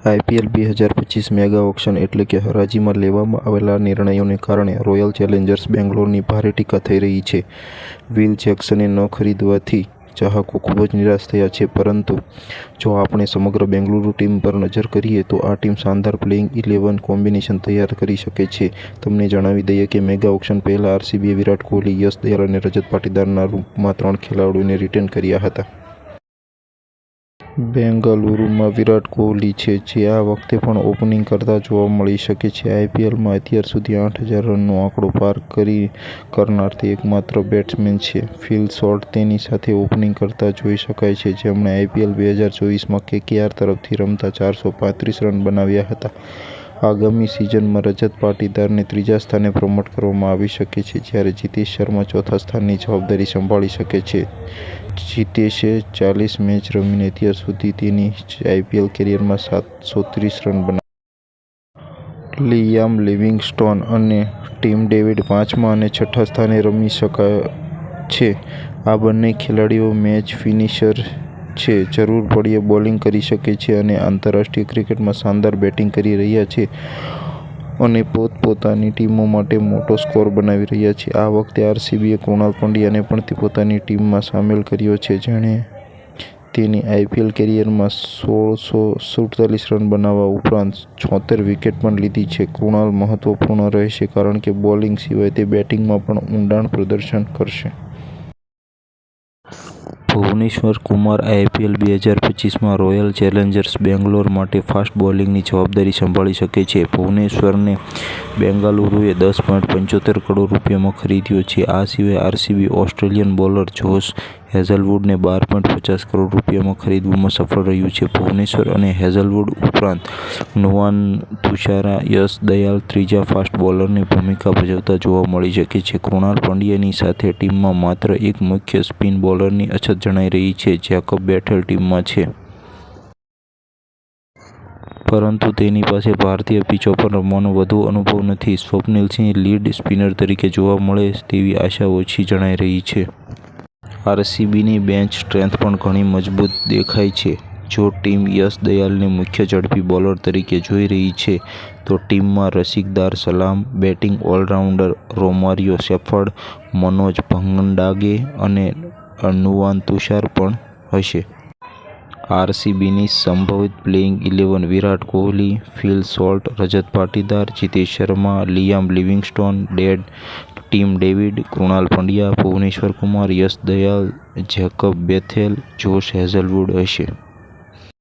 IPL 2025 mega auction એટલે કે હરાજીમાં લેવામાં આવેલા નિર્ણયોને કારણે રોયલ ચેલેન્જર્સ બેંગ્લોરની ભારે ટીકા થઈ રહી છે. વિલ જેક્સને ન ખરીદવાથી ચાહકો ખૂબ જ નિરાશ થયા છે, પરંતુ જો આપણે સમગ્ર બેંગલુરુ ટીમ પર નજર કરીએ તો આ ટીમ શાનદાર પ્લેઇંગ 11 કોમ્બિનેશન તૈયાર કરી શકે છે. તમને જણાવી દઈએ કે મેગા ઓક્શન પહેલા આરસીબીએ વિરાટ કોહલી, યશ દયાલ અને રજત પાટીદારના રૂપમાં 3 ખેલાડીઓને રિટેન કર્યા હતા. બેંગલુરુમાં વિરાટ કોહલી છે, જે આ વખતે પણ ઓપનિંગ કરતા જોવા મળી શકે છે. આઈપીએલમાં અત્યાર સુધી 8,000 રનનો આંકડો પાર કરનાર તે એકમાત્ર બેટ્સમેન છે. ફિલ સોલ્ટ તેની સાથે ઓપનિંગ કરતા જોઈ શકાય છે, જેમણે આઈપીએલ 2024માં કેકેઆર તરફથી રમતા 435 રન બનાવ્યા હતા. આગામી સિઝનમાં રજત પાટીદારને ત્રીજા સ્થાને પ્રમોટ કરવામાં આવી શકે છે, જ્યારે જીતેશ શર્મા ચોથા સ્થાનની જવાબદારી સંભાળી શકે છે. જીતેશે 40 મેચ રમીને અત્યાર સુધી તેની આઈપીએલ કેરિયરમાં 730 રન બનાવ્યા. લિયામ લિવિંગસ્ટોન અને ટીમ ડેવિડ 5મા અને 6ઠ્ઠા સ્થાને રમી શકે છે. આ બંને ખેલાડીઓ મેચ ફિનિશર છે, જરૂર પડ્યે બોલિંગ કરી શકે છે અને આંતરરાષ્ટ્રીય ક્રિકેટમાં શાનદાર બેટિંગ કરી રહ્યા છે અને પોતપોતાની ટીમો માટે મોટો સ્કોર બનાવી રહ્યા છે. આ વખતે આરસીબીએ કૃણાલ પંડ્યાને પણ પોતાની ટીમમાં સામેલ કર્યો છે, જેણે તેની આઈપીએલ કેરિયરમાં 1,647 રન બનાવવા ઉપરાંત 76 વિકેટ પણ લીધી છે. કૃણાલ મહત્વપૂર્ણ રહેશે કારણ કે બોલિંગ સિવાય તે બેટિંગમાં પણ ઊંડાણ પ્રદર્શન કરશે. ભુવનેશ્વર કુમાર આઈપીએલ 2025માં રોયલ ચેલેન્જર્સ બેંગ્લોર માટે ફાસ્ટ બોલિંગની જવાબદારી સંભાળી શકે છે. ભુવનેશ્વરને બેંગાલુરુએ 10.75 કરોડ રૂપિયામાં ખરીદ્યો છે. આ સિવાય આરસીબી ઓસ્ટ્રેલિયન બોલર જોશ હેઝલવુડને 12.50 કરોડ રૂપિયામાં ખરીદવામાં સફળ રહ્યું છે. ભુવનેશ્વર અને હેઝલવુડ ઉપરાંત નુવાન તુષારા, યશ દયાલ ત્રીજા ફાસ્ટ બોલરની ભૂમિકા ભજવતા જોવા મળી શકે છે. કૃણાલ પંડ્યાની સાથે ટીમમાં માત્ર એક મુખ્ય સ્પિન બોલરની અછત જણાઈ રહી છે. જેકબ બેથેલ ટીમમાં છે, પરંતુ તેની પાસે ભારતીય પિચો પર રમવાનો વધુ અનુભવ નથી. સ્વપ્નિલ સિંહ લીડ સ્પિનર તરીકે જોવા મળે તેવી આશા ઓછી જણાઈ રહી છે. આરસીબીની બેન્ચ સ્ટ્રેન્થ પણ ઘણી મજબૂત દેખાય છે. જો ટીમ યશ દયાલને મુખ્ય ઝડપી બોલર તરીકે જોઈ રહી છે, તો ટીમમાં રસિકદાર સલામ, બેટિંગ ઓલરાઉન્ડર રોમારિયો સેફર્ડ, મનોજ ભંડાગે અને નુવાન તુષાર પણ હશે. આરસીબીની સંભવિત playing 11 Virat Kohli, fill salt, રજત Patidar, Jitesh Sharma, Liam Livingston, team David, Krunal Pandya, Bhubaneswar Kumar, યશ દયાલ, જેકબ બેથેલ, જોશ હેઝલવુડ હશે.